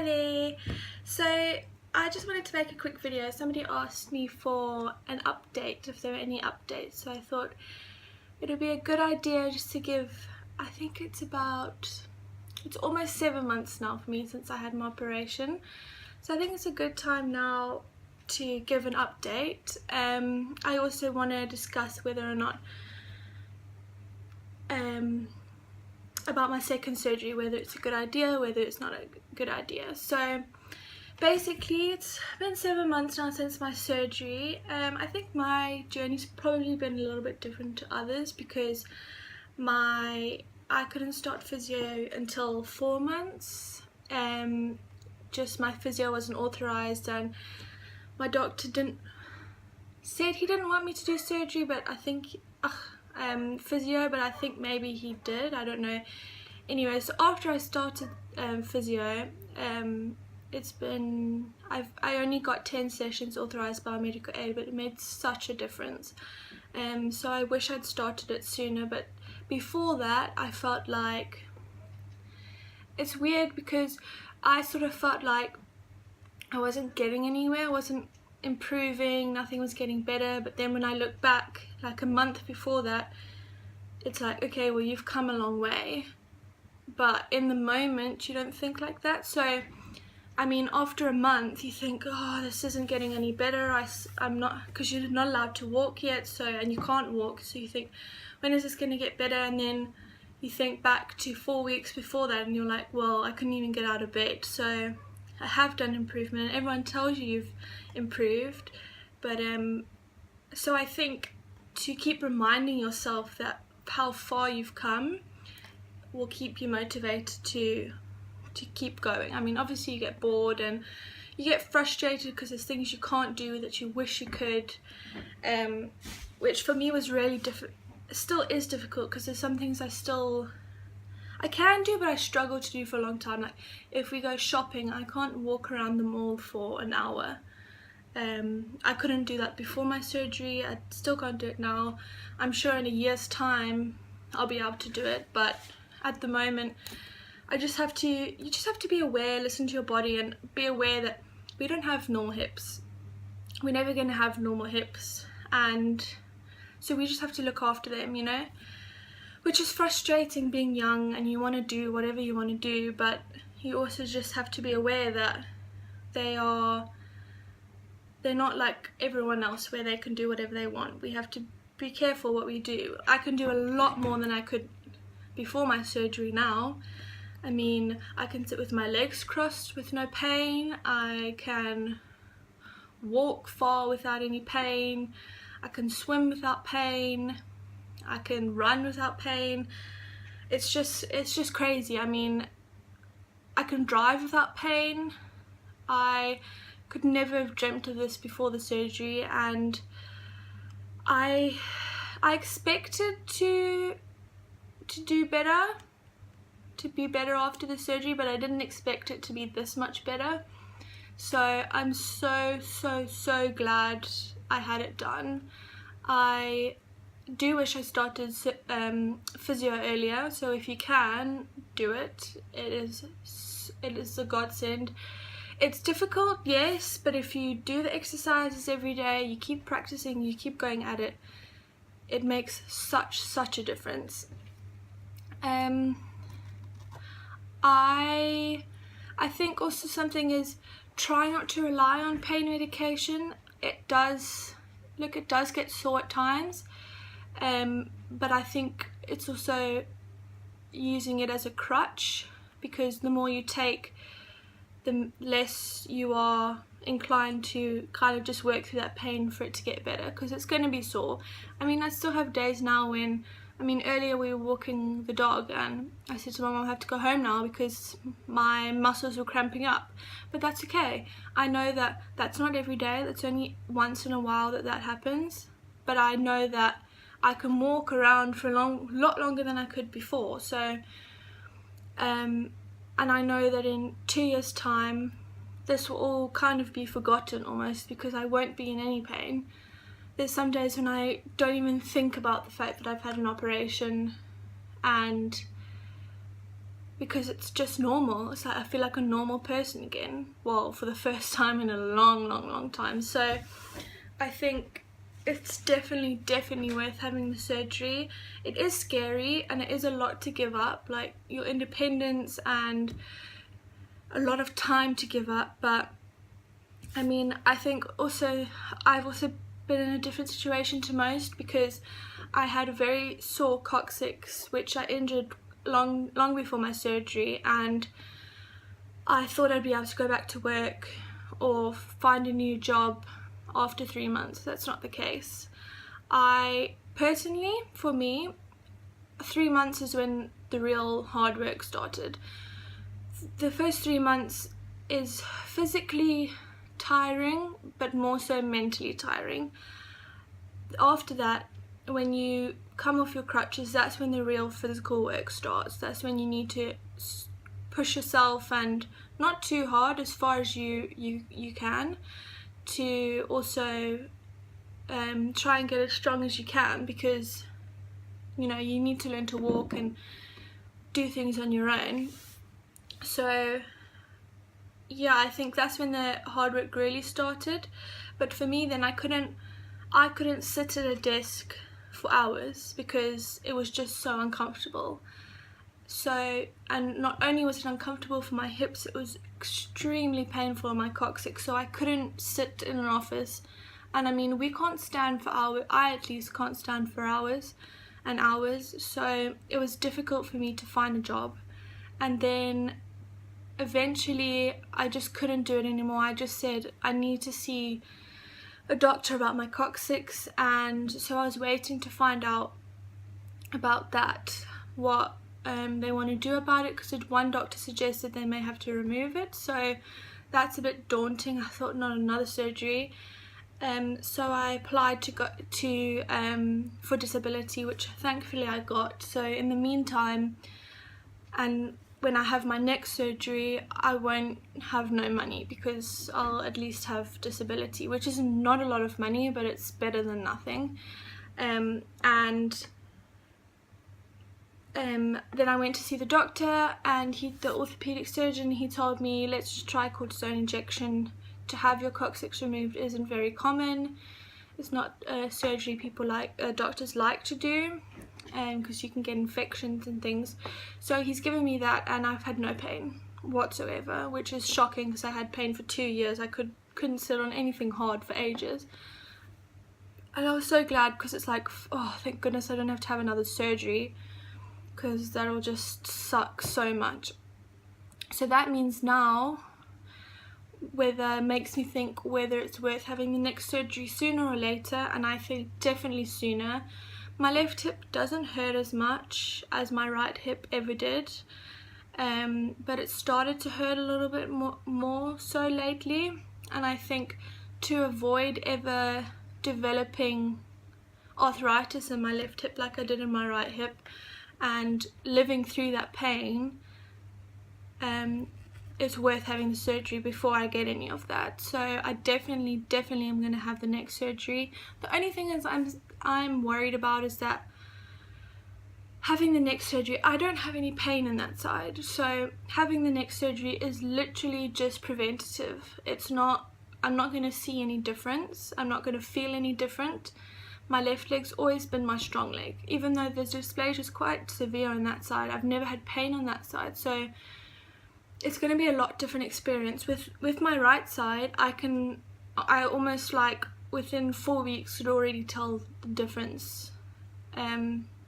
Hi there. So I just wanted to make a quick video. Somebody asked me for an update, if there were any updates, so I thought it would be a good idea just to give, I think it's almost 7 months now for me since I had my operation, so I think it's a good time now to give an update. I also want to discuss whether or not about my second surgery, whether it's a good idea, whether it's not a good idea. So basically it's been 7 months now since my surgery. I think my journey's probably been a little bit different to others because I couldn't start physio until 4 months. Just my physio wasn't authorized and my doctor said he didn't want me to do surgery, but I think physio, but I think maybe he did, I don't know. Anyway, so after I started physio, I only got 10 sessions authorized by medical aid, but it made such a difference. So I wish I'd started it sooner, but before that I felt like, it's weird because I sort of felt like I wasn't getting anywhere, I wasn't improving, nothing was getting better. But then when I look back like a month before that, it's like, okay, well, you've come a long way, but in the moment you don't think like that. So I mean, after a month you think, oh, this isn't getting any better, I'm not, because you're not allowed to walk yet, so, and you can't walk, so you think, when is this going to get better? And then you think back to 4 weeks before that and you're like, well, I couldn't even get out of bed. So I have done improvement and everyone tells you you've improved, but so I think to keep reminding yourself that how far you've come will keep you motivated to keep going. I mean, obviously you get bored and you get frustrated because there's things you can't do that you wish you could, which for me was really still is difficult, because there's some things I can do but I struggle to do for a long time. Like if we go shopping, I can't walk around the mall for an hour. I couldn't do that before my surgery, I still can't do it now. I'm sure in a year's time I'll be able to do it, but at the moment you just have to be aware, listen to your body and be aware that we don't have normal hips. We're never going to have normal hips, and so we just have to look after them, you know, which is frustrating being young and you want to do whatever you want to do, but you also just have to be aware that they're not like everyone else where they can do whatever they want. We have to be careful what we do. I can do a lot more than I could before my surgery now. I mean, I can sit with my legs crossed with no pain, I can walk far without any pain, I can swim without pain, I can run without pain. It's just crazy. I mean, I can drive without pain. I could never have dreamt of this before the surgery, and I expected to do better, to be better after the surgery, but I didn't expect it to be this much better. So I'm so glad I had it done. I do wish I started physio earlier, so if you can do it, it is a godsend. It's difficult, yes, but if you do the exercises every day, you keep practicing, you keep going at it, it makes such a difference. I think also something is, try not to rely on pain medication. It does get sore at times, but I think it's also using it as a crutch, because the more you take, the less you are inclined to kind of just work through that pain for it to get better, because it's going to be sore. I mean, I still have days now when, I mean, earlier we were walking the dog and I said to my mum, I have to go home now because my muscles were cramping up, but that's okay. I know that that's not every day, that's only once in a while that happens, but I know that I can walk around for a lot longer than I could before. So and I know that in 2 years' time this will all kind of be forgotten almost, because I won't be in any pain. There's some days when I don't even think about the fact that I've had an operation, and because it's just normal. It's like I feel like a normal person again, well, for the first time in a long time. So I think it's definitely worth having the surgery. It is scary and it is a lot to give up, like your independence and a lot of time to give up, but I mean, I think also I've also been in a different situation to most, because I had a very sore coccyx which I injured long before my surgery, and I thought I'd be able to go back to work or find a new job after 3 months. That's not the case. I personally, for me, 3 months is when the real hard work started. The first 3 months is physically tiring, but more so mentally tiring. After that, when you come off your crutches, that's when the real physical work starts. That's when you need to push yourself, and not too hard, as far as you can, to also try and get as strong as you can, because you know you need to learn to walk and do things on your own. So yeah, I think that's when the hard work really started. But for me then, I couldn't sit at a desk for hours because it was just so uncomfortable. So, and not only was it uncomfortable for my hips, it was extremely painful on my coccyx, so I couldn't sit in an office. And I mean, we can't stand for hours, I at least can't stand for hours and hours, so it was difficult for me to find a job. And then eventually I just couldn't do it anymore. I just said I need to see a doctor about my coccyx, and so I was waiting to find out about that, what they want to do about it, because one doctor suggested they may have to remove it, so that's a bit daunting. I thought, not another surgery. So I applied for disability, which thankfully I got. So in the meantime, and when I have my next surgery, I won't have no money, because I'll at least have disability, which is not a lot of money, but it's better than nothing. And then I went to see the doctor, and the orthopedic surgeon, he told me, let's just try cortisone injection. To have your coccyx removed isn't very common. It's not surgery doctors like to do, because you can get infections and things. So he's given me that, and I've had no pain whatsoever, which is shocking, because I had pain for 2 years. I couldn't sit on anything hard for ages. And I was so glad, because it's like, oh, thank goodness I don't have to have another surgery, because that'll just suck so much. So that means now, makes me think whether it's worth having the next surgery sooner or later, and I think definitely sooner. My left hip doesn't hurt as much as my right hip ever did, but it started to hurt a little bit more so lately, and I think to avoid ever developing arthritis in my left hip like I did in my right hip, and living through that pain, it's worth having the surgery before I get any of that. So I definitely am going to have the next surgery. The only thing is I'm worried about is that having the next surgery, I don't have any pain in that side, so having the next surgery is literally just preventative. I'm not going to see any difference, I'm not going to feel any different. My left leg's always been my strong leg, even though the dysplasia is quite severe on that side. I've never had pain on that side, so it's going to be a lot different experience. With my right side, I almost like within 4 weeks could already tell the difference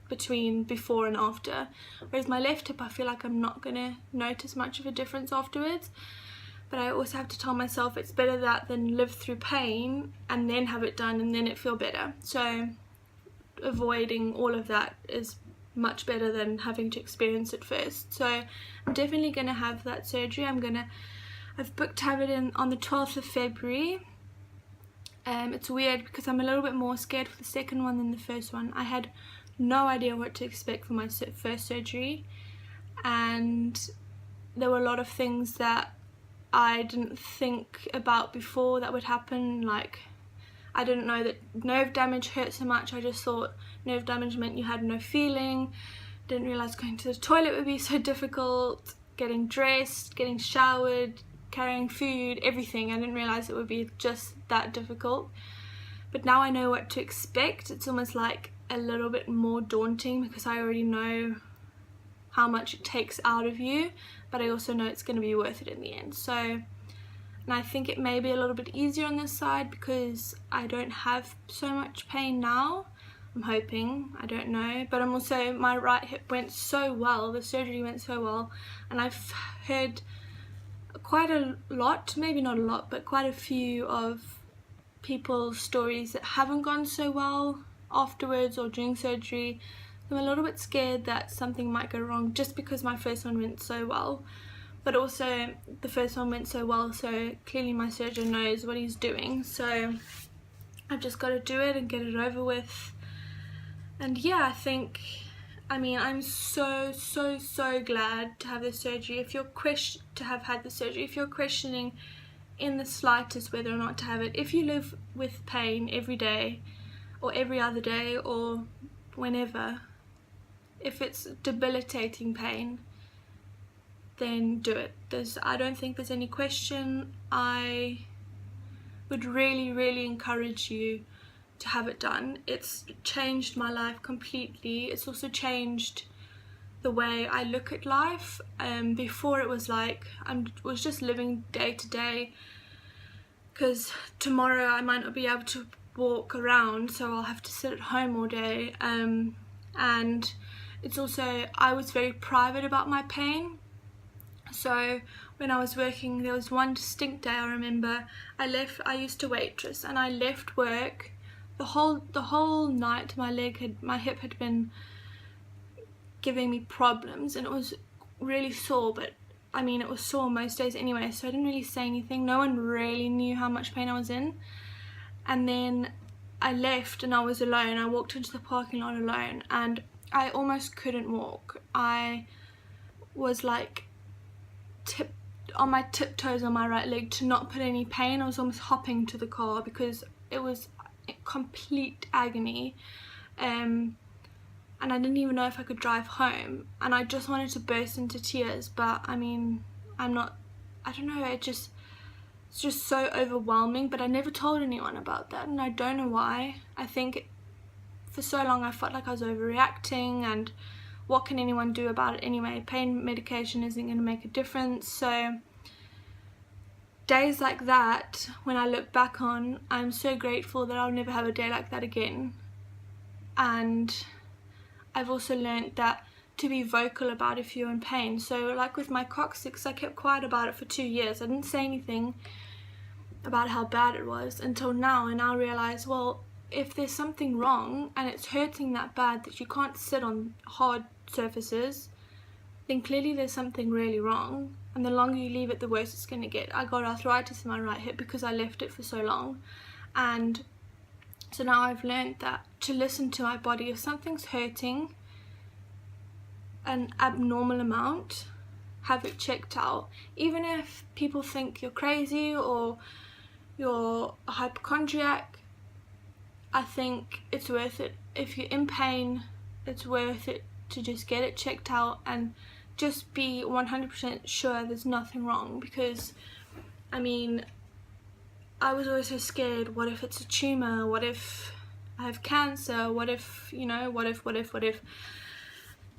between before and after, whereas my left hip, I feel like I'm not going to notice much of a difference afterwards. But I also have to tell myself it's better that than live through pain and then have it done and then it feel better. So avoiding all of that is much better than having to experience it first. So I'm definitely going to have that surgery. I've booked to have it in on the 12th of February. It's weird because I'm a little bit more scared for the second one than the first one. I had no idea what to expect for my first surgery, and there were a lot of things that I didn't think about before that would happen. Like, I didn't know that nerve damage hurt so much. I just thought nerve damage meant you had no feeling. Didn't realise going to the toilet would be so difficult, getting dressed, getting showered, carrying food, everything. I didn't realise it would be just that difficult. But now I know what to expect. It's almost like a little bit more daunting because I already know how much it takes out of you, but I also know it's going to be worth it in the end. So, and I think it may be a little bit easier on this side because I don't have so much pain now. I'm hoping, I don't know, but I'm also, my right hip went so well, the surgery went so well, and I've heard quite a lot, maybe not a lot, but quite a few of people's stories that haven't gone so well afterwards or during surgery. I'm a little bit scared that something might go wrong just because my first one went so well, but also the first one went so well, so clearly my surgeon knows what he's doing, so I've just got to do it and get it over with. And yeah, I'm so glad to have the surgery. If you're if you're questioning in the slightest whether or not to have it, if you live with pain every day or every other day or whenever, if it's debilitating pain, then do it. I don't think there's any question. I would really encourage you to have it done. It's changed my life completely. It's also changed the way I look at life. Before it was like I was just living day to day because tomorrow I might not be able to walk around, so I'll have to sit at home all day. And it's also, I was very private about my pain. So when I was working, there was one distinct day I remember I used to waitress, and I left work the whole night. My hip had been giving me problems, and it was really sore, but I mean it was sore most days anyway, so I didn't really say anything. No one really knew how much pain I was in. And then I left and I was alone. I walked into the parking lot alone and I almost couldn't walk. I was like on my tiptoes on my right leg to not put any pain. I was almost hopping to the car because it was complete agony, and I didn't even know if I could drive home, and I just wanted to burst into tears, but I mean, I don't know, it's just so overwhelming. But I never told anyone about that, and I don't know why. I think for so long I felt like I was overreacting, and what can anyone do about it anyway? Pain medication isn't going to make a difference. So days like that, when I look back on, I'm so grateful that I'll never have a day like that again. And I've also learned that to be vocal about if you're in pain. So like with my coccyx, I kept quiet about it for 2 years. I didn't say anything about how bad it was until now, and I realize, well, if there's something wrong and it's hurting that bad that you can't sit on hard surfaces, then clearly there's something really wrong, and the longer you leave it, the worse it's going to get. I got arthritis in my right hip because I left it for so long, and so now I've learned that to listen to my body. If something's hurting an abnormal amount, have it checked out. Even if people think you're crazy or you're a hypochondriac, I think it's worth it. If you're in pain, it's worth it to just get it checked out and just be 100% sure there's nothing wrong. Because I mean, I was always so scared. What if it's a tumor? What if I have cancer? What if, what if?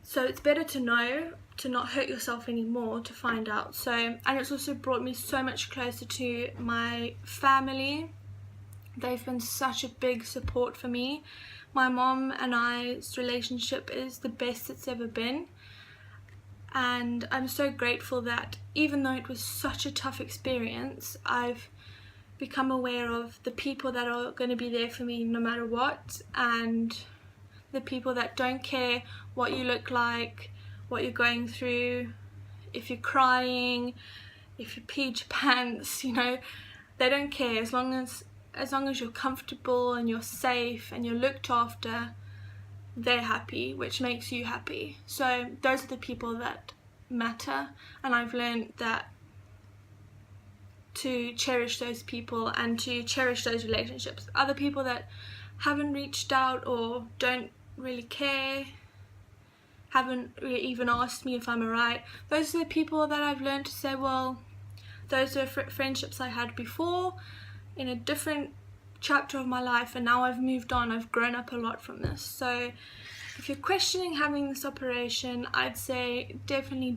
So it's better to know, to not hurt yourself anymore, to find out. So, and it's also brought me so much closer to my family. They've been such a big support for me. My mom and I's relationship is the best it's ever been. And I'm so grateful that even though it was such a tough experience, I've become aware of the people that are going to be there for me no matter what, and the people that don't care what you look like, what you're going through, if you're crying, if you peed your pants, they don't care. As long as you're comfortable and you're safe and you're looked after, they're happy, which makes you happy. So those are the people that matter, and I've learned that to cherish those people and to cherish those relationships. Other people that haven't reached out or don't really care, haven't really even asked me if I'm alright. Those are the people that I've learned to say, well, those are friendships I had before in a different chapter of my life, and now I've moved on. I've grown up a lot from this. So if you're questioning having this operation, I'd say definitely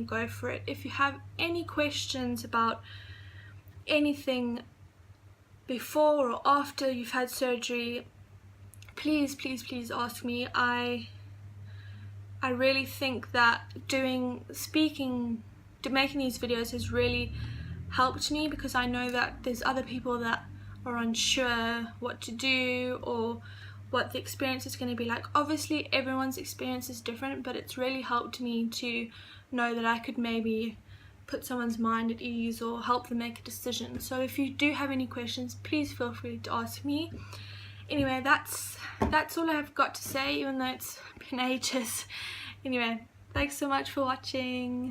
go for it. If you have any questions about anything before or after you've had surgery, please ask me. I really think that making these videos has really helped me, because I know that there's other people that are unsure what to do or what the experience is going to be like. Obviously everyone's experience is different, but it's really helped me to know that I could maybe put someone's mind at ease or help them make a decision. So if you do have any questions, please feel free to ask me. Anyway, that's all I've got to say, even though it's been ages. Anyway, thanks so much for watching.